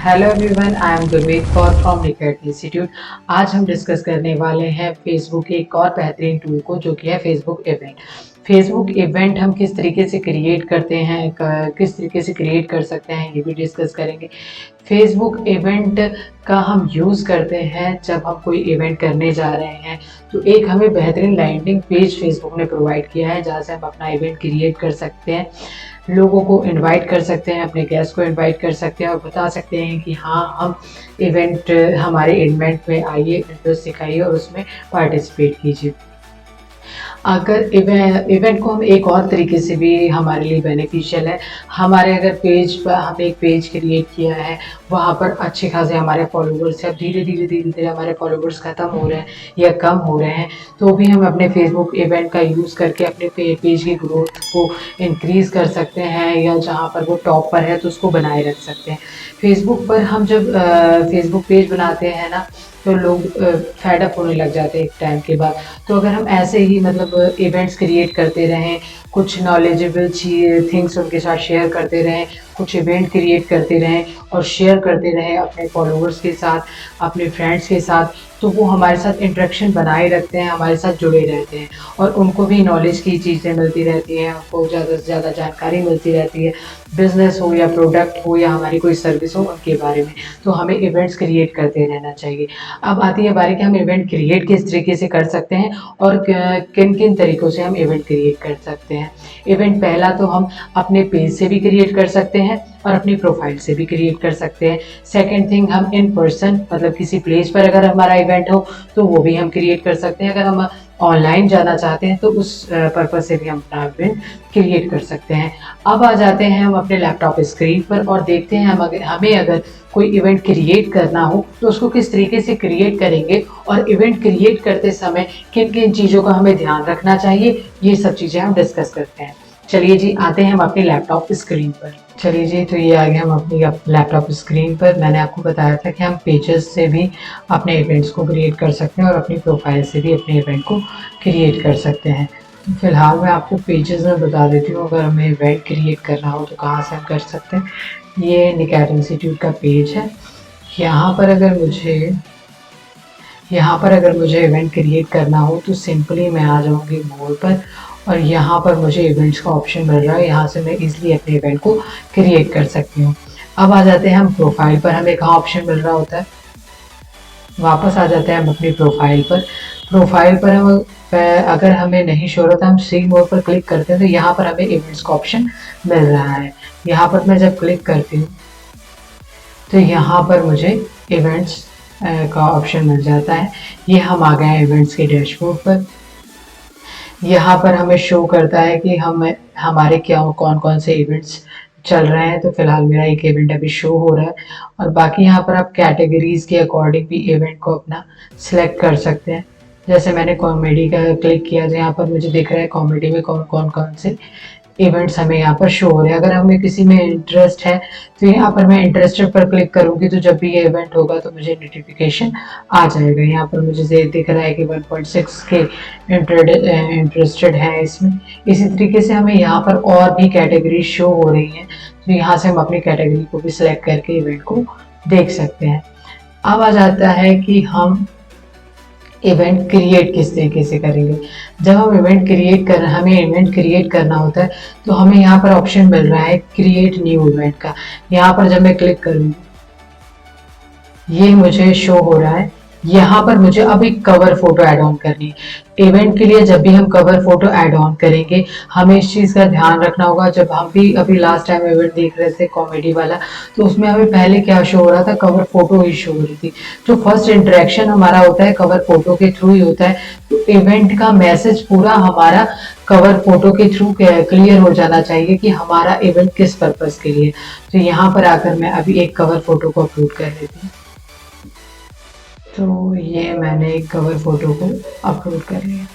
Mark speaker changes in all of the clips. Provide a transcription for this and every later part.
Speaker 1: Hello everyone, I am Gurmeet Kaur from naked institute. आज हम discuss करने वाले हैं फेसबुक के एक और बेहतरीन टूल को, जो कि है फेसबुक इवेंट। फेसबुक इवेंट हम किस तरीके से क्रिएट करते हैं, किस तरीके से क्रिएट कर सकते हैं, ये भी डिस्कस करेंगे। फेसबुक इवेंट का हम यूज़ करते हैं जब हम कोई इवेंट करने जा रहे हैं, तो एक हमें बेहतरीन लैंडिंग पेज फेसबुक ने प्रोवाइड किया है, जहाँ से हम अपना इवेंट क्रिएट कर सकते हैं, लोगों को इनवाइट कर सकते हैं, अपने गेस्ट को इनवाइट कर सकते हैं और बता सकते हैं कि हाँ, हम इवेंट हमारे इवेंट में आइए, इंटरेस्ट दिखाइए और उसमें पार्टिसिपेट कीजिए। अगर इवेंट को हम एक और तरीके से भी हमारे लिए बेनिफिशियल है। हमारे अगर पेज पर हमने एक पेज क्रिएट किया है, वहाँ पर अच्छे खासे हमारे फॉलोवर्स हैं, धीरे धीरे हमारे फॉलोवर्स ख़त्म हो रहे हैं या कम हो रहे हैं, तो भी हम अपने फेसबुक इवेंट का यूज़ करके अपने पेज की ग्रोथ को इंक्रीज़ कर सकते हैं, या जहाँ पर वो टॉप पर है तो उसको बनाए रख सकते हैं। फेसबुक पर हम जब फेसबुक पेज बनाते हैं ना, तो लोग फेड अप होने लग जाते हैं एक टाइम के बाद। तो अगर हम ऐसे ही मतलब इवेंट्स क्रिएट करते रहें, कुछ नॉलेजेबल थिंग्स उनके साथ शेयर करते रहें, कुछ इवेंट क्रिएट करते रहें और शेयर करते रहें अपने फॉलोअर्स के साथ, अपने फ्रेंड्स के साथ, तो वो हमारे साथ इंटरेक्शन बनाए रखते हैं, हमारे साथ जुड़े रहते हैं और उनको भी नॉलेज की चीज़ें मिलती रहती हैं, उनको ज़्यादा से ज़्यादा जानकारी मिलती रहती है, बिजनेस हो या प्रोडक्ट हो या हमारी कोई सर्विस हो, उनके बारे में। तो हमें इवेंट्स क्रिएट करते रहना चाहिए। अब आती है बारी कि हम इवेंट क्रिएट किस तरीके से कर सकते हैं और किन किन तरीक़ों से हम इवेंट क्रिएट कर सकते हैं। इवेंट पहला तो हम अपने पेज से भी क्रिएट कर सकते हैं और अपनी प्रोफाइल से भी क्रिएट कर सकते हैं। सेकंड थिंग, हम इन पर्सन मतलब किसी प्लेस पर अगर हमारा इवेंट हो तो वो भी हम क्रिएट कर सकते हैं। अगर हम ऑनलाइन जाना चाहते हैं तो उस पर्पज़ से भी हम अपना इवेंट क्रिएट कर सकते हैं। अब आ जाते हैं हम अपने लैपटॉप स्क्रीन पर और देखते हैं हमें अगर कोई इवेंट क्रिएट करना हो तो उसको किस तरीके से क्रिएट करेंगे और इवेंट क्रिएट करते समय किन किन चीज़ों का हमें ध्यान रखना चाहिए, ये सब चीज़ें हम डिस्कस करते हैं। चलिए जी, आते हैं हम अपनी लैपटॉप स्क्रीन पर। चलिए जी, तो ये आ गए हम अपनी लैपटॉप स्क्रीन पर। मैंने आपको बताया था कि हम पेजेस से भी अपने इवेंट्स को क्रिएट कर सकते हैं और अपनी प्रोफाइल से भी अपने इवेंट को क्रिएट कर सकते हैं। फ़िलहाल मैं आपको पेजेस में बता देती हूँ, अगर हमें इवेंट क्रिएट करना हो तो कहाँ से हम कर सकते हैं। ये निकेट इंस्टीट्यूट का पेज है। यहाँ पर अगर मुझे इवेंट क्रिएट करना हो तो सिंपली मैं आ जाऊँगी मोर पर और यहाँ पर मुझे इवेंट्स का ऑप्शन मिल रहा है, यहाँ से मैं इजीली अपने इवेंट को क्रिएट कर सकती हूँ। अब आ जाते हैं हम प्रोफाइल पर, हमें कहाँ ऑप्शन मिल रहा होता है, वापस आ जाते हैं हम अपनी प्रोफाइल पर। प्रोफाइल पर हम अगर हमें नहीं शो होता, हम सी मोर पर क्लिक करते हैं तो यहाँ पर हमें इवेंट्स का ऑप्शन मिल रहा है। यहाँ पर मैं जब क्लिक करती हूँ तो यहाँ पर मुझे इवेंट्स का ऑप्शन मिल जाता है। ये हम आ गए हैं इवेंट्स के डैशबोर्ड पर। यहाँ पर हमें शो करता है कि हमारे क्या कौन कौन से इवेंट्स चल रहे हैं। तो फिलहाल मेरा एक इवेंट अभी शो हो रहा है और बाकी यहाँ पर आप कैटेगरीज के अकॉर्डिंग भी इवेंट को अपना सिलेक्ट कर सकते हैं। जैसे मैंने कॉमेडी का क्लिक किया तो यहाँ पर मुझे दिख रहा है कॉमेडी में कौन से इवेंट्स हमें यहाँ पर शो हो रहे हैं। अगर हमें किसी में इंटरेस्ट है तो यहाँ पर मैं इंटरेस्टेड पर क्लिक करूँगी, तो जब भी ये इवेंट होगा तो मुझे नोटिफिकेशन आ जाएगा। यहाँ पर मुझे दिख रहा है कि 1.6 के इंटरेस्टेड है इसमें। इसी तरीके से हमें यहाँ पर और भी कैटेगरी शो हो रही हैं, तो यहाँ से हम अपनी कैटेगरी को भी सिलेक्ट करके इवेंट को देख सकते हैं। अब आ जाता है कि हम इवेंट क्रिएट किस तरीके से करेंगे। जब हम हमें इवेंट क्रिएट करना होता है तो हमें यहाँ पर ऑप्शन मिल रहा है क्रिएट न्यू इवेंट का। यहाँ पर जब मैं क्लिक करूँगी, ये मुझे शो हो रहा है। यहाँ पर मुझे अब एक कवर फोटो ऐड ऑन करनी है। इवेंट के लिए जब भी हम कवर फोटो ऐड ऑन करेंगे, हमें इस चीज़ का ध्यान रखना होगा। जब हम भी अभी लास्ट टाइम इवेंट देख रहे थे कॉमेडी वाला, तो उसमें हमें पहले क्या शो हो रहा था, कवर फोटो ही शो हो रही थी। जो फर्स्ट इंटरेक्शन हमारा होता है कवर फोटो के थ्रू ही होता है, तो इवेंट का मैसेज पूरा हमारा कवर फोटो के थ्रू क्लियर हो जाना चाहिए कि हमारा इवेंट किस पर्पज़ के लिए। तो यहाँ पर आकर मैं अभी एक कवर फोटो को अपलोड कर देती हूँ। तो ये मैंने एक कवर फोटो को अपलोड कर लिया।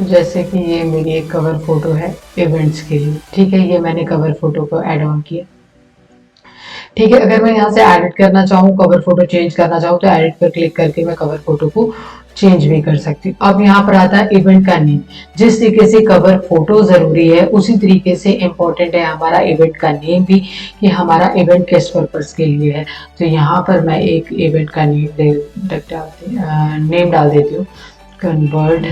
Speaker 1: जैसे कि ये मेरी एक कवर फोटो है इवेंट्स के लिए, ठीक है। ये मैंने कवर फोटो को ऐड ऑन किया, ठीक है, अगर मैं यहाँ से एडिट करना चाहूँ, कवर फोटो चेंज करना चाहूँ, तो एडिट पर क्लिक करके मैं कवर फोटो को चेंज भी कर सकती हूँ। अब यहाँ पर आता है इवेंट का नेम। जिस तरीके से कवर फोटो जरूरी है, उसी तरीके से इम्पोर्टेंट है हमारा इवेंट का नेम भी, कि हमारा इवेंट किस पर्पज के लिए है। तो यहाँ पर मैं एक इवेंट का नेम डाल देती हूँ, convert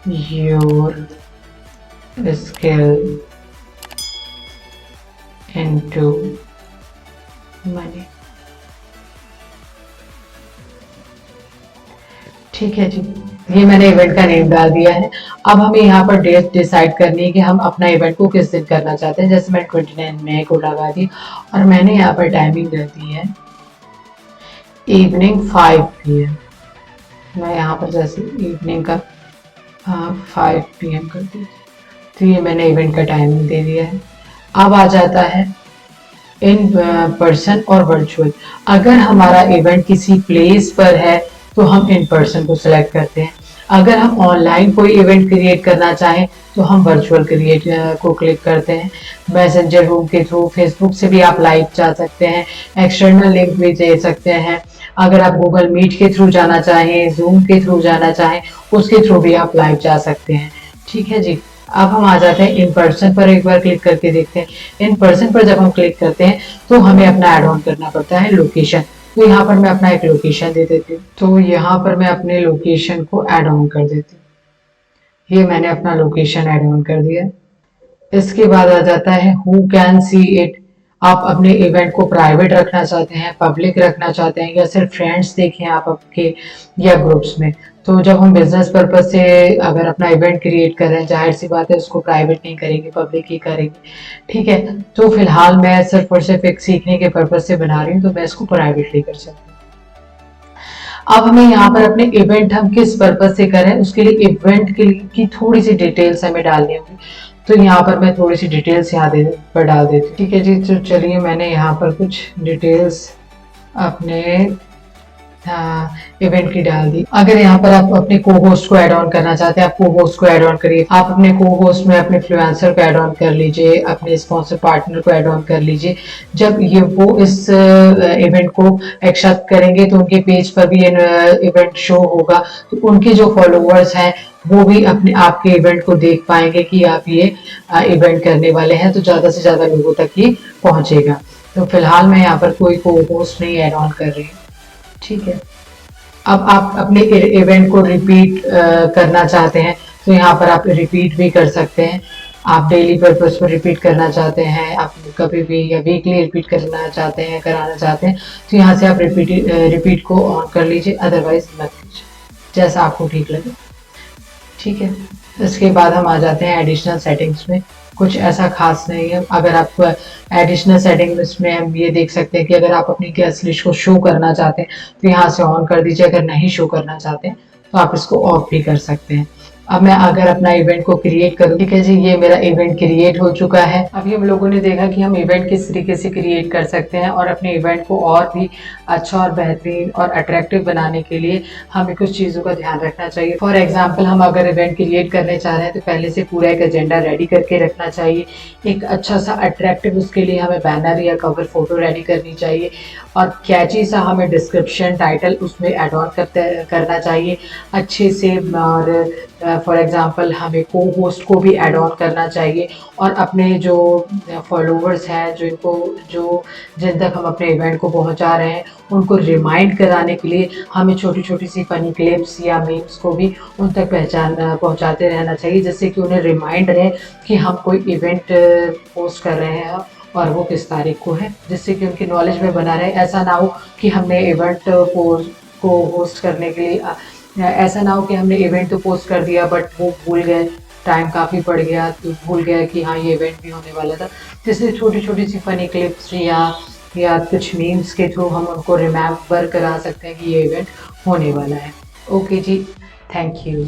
Speaker 1: your skill into money. ठीक है जी, ये मैंने इवेंट का नेम डाल दिया है। अब हमें यहाँ पर डेट डिसाइड करनी है कि हम अपना इवेंट को किस दिन करना चाहते हैं। जैसे मैं 29 मई को लगा दी और मैंने यहाँ पर टाइमिंग कर दी है इवनिंग 5 PM। मैं यहाँ पर जैसे इवनिंग का 5 PM कर दी, तो ये मैंने इवेंट का टाइमिंग दे दिया है। अब आ जाता है इन पर्सन और वर्चुअल। अगर हमारा इवेंट किसी प्लेस पर है तो हम इन पर्सन को सिलेक्ट करते हैं। अगर हम ऑनलाइन कोई इवेंट क्रिएट करना चाहें तो हम वर्चुअल क्रिएट को क्लिक करते हैं। मैसेंजर रूम के थ्रू, फेसबुक से भी आप लाइव जा सकते हैं, एक्सटर्नल लिंक भी दे सकते हैं। अगर आप गूगल मीट के थ्रू जाना चाहें, जूम के थ्रू जाना चाहें, उसके थ्रू भी आप लाइव जा सकते हैं। ठीक है जी, अब हम आ जाते हैं इन पर्सन पर, एक बार क्लिक करके देखते हैं। इन पर्सन पर जब हम क्लिक करते हैं तो हमें अपना ऐड ऑन करना पड़ता है लोकेशन। तो यहाँ पर मैं अपना एक लोकेशन दे देती हूँ। तो यहाँ पर मैं अपने लोकेशन को ऐड ऑन कर देती हूँ। ये मैंने अपना लोकेशन ऐड ऑन कर दिया। इसके बाद आ जाता है हु कैन सी इट। आप अपने इवेंट को प्राइवेट रखना चाहते हैं, पब्लिक रखना चाहते हैं, या सिर्फ फ्रेंड्स देखें आप आपके या ग्रुप्स में। तो जब हम बिजनेस पर्पज से अगर अपना इवेंट क्रिएट कर रहे हैं, जाहिर सी बात है उसको प्राइवेट नहीं करेंगे, पब्लिक ही करेंगे। ठीक है, तो फिलहाल मैं सिर्फ और सिर्फ एक सीखने के पर्पज से बना रही हूँ, तो मैं इसको प्राइवेटली कर सकती हूँ। अब हमें यहाँ पर अपने इवेंट हम किस पर्पज से करें, उसके लिए इवेंट की थोड़ी सी डिटेल्स हमें डालनी होगी। तो यहाँ पर मैं थोड़ी सी डिटेल्स यहाँ पर डाल देती हूँ। ठीक है जी, तो चलिए मैंने यहाँ पर कुछ डिटेल्स अपने इवेंट की डाल दी। अगर यहाँ पर आप अपने को होस्ट को ऐड ऑन करना चाहते हैं, आप को होस्ट को ऐड ऑन करिए। आप अपने को होस्ट में अपने फ्लुएंसर को ऐड ऑन कर लीजिए, अपने स्पॉन्सर पार्टनर को ऐड ऑन कर लीजिए। जब ये वो इस इवेंट को एक्सेप्ट करेंगे तो उनके पेज पर भी इवेंट शो होगा, तो उनके जो फॉलोअर्स हैं वो भी अपने आपके इवेंट को देख पाएंगे कि आप ये इवेंट करने वाले हैं, तो ज्यादा से ज्यादा लोगों तक ये पहुंचेगा। तो फिलहाल मैं यहाँ पर कोई को होस्ट नहीं ऐड ऑन कर रही हूँ। ठीक है, अब आप अपने इवेंट को रिपीट करना चाहते हैं तो यहाँ पर आप रिपीट भी कर सकते हैं। आप डेली पर्पज पर रिपीट करना चाहते हैं, आप कभी भी या वीकली रिपीट करना चाहते हैं, कराना चाहते हैं, तो यहाँ से आप रिपीट को ऑन कर लीजिए, अदरवाइज मत कीजिए, जैसा आपको ठीक लगे। ठीक है, इसके बाद हम आ जाते हैं एडिशनल सेटिंग्स में। कुछ ऐसा खास नहीं है। अगर आप एडिशनल सेटिंग्स में हम ये देख सकते हैं कि अगर आप अपनी गेस्ट लिस्ट को शो करना चाहते हैं तो यहाँ से ऑन कर दीजिए, अगर नहीं शो करना चाहते हैं तो आप इसको ऑफ भी कर सकते हैं। अब मैं अगर अपना इवेंट को क्रिएट करूँ, ठीक है जी, ये मेरा इवेंट क्रिएट हो चुका है। अभी हम लोगों ने देखा कि हम इवेंट किस तरीके से क्रिएट कर सकते हैं, और अपने इवेंट को और भी अच्छा और बेहतरीन और अट्रैक्टिव बनाने के लिए हमें कुछ चीज़ों का ध्यान रखना चाहिए। फॉर एग्जाम्पल, हम अगर इवेंट क्रिएट करने चाह रहे हैं तो पहले से पूरा एक एजेंडा रेडी करके रखना चाहिए। एक अच्छा सा अट्रैक्टिव उसके लिए हमें बैनर या कवर फोटो रेडी करनी चाहिए, और कैची सा हमें डिस्क्रिप्शन टाइटल उसमें एड ऑन करना चाहिए अच्छे से। और फॉर एग्जांपल हमें को होस्ट को भी ऐड ऑन करना चाहिए, और अपने जो फॉलोअर्स हैं जिन तक हम अपने इवेंट को पहुंचा रहे हैं उनको रिमाइंड कराने के लिए हमें छोटी छोटी सी फनी क्लिप्स या मीम्स को भी उन तक पहुंचाते रहना चाहिए, जिससे कि उन्हें रिमाइंड रहे कि हम कोई इवेंट पोस्ट कर रहे हैं और वो किस तारीख को है, जिससे कि उनकी नॉलेज में बना रहे। ऐसा ना हो कि हमने इवेंट को होस्ट करने के लिए ऐसा ना हो कि हमने इवेंट तो पोस्ट कर दिया बट वो भूल गए, टाइम काफ़ी पड़ गया तो भूल गया कि हाँ ये इवेंट भी होने वाला था। तो इसलिए छोटी छोटी सी फनी क्लिप्स या कुछ मीम्स के थ्रू हम उनको रिमेम्बर करा सकते हैं कि ये इवेंट होने वाला है। ओके जी, थैंक यू।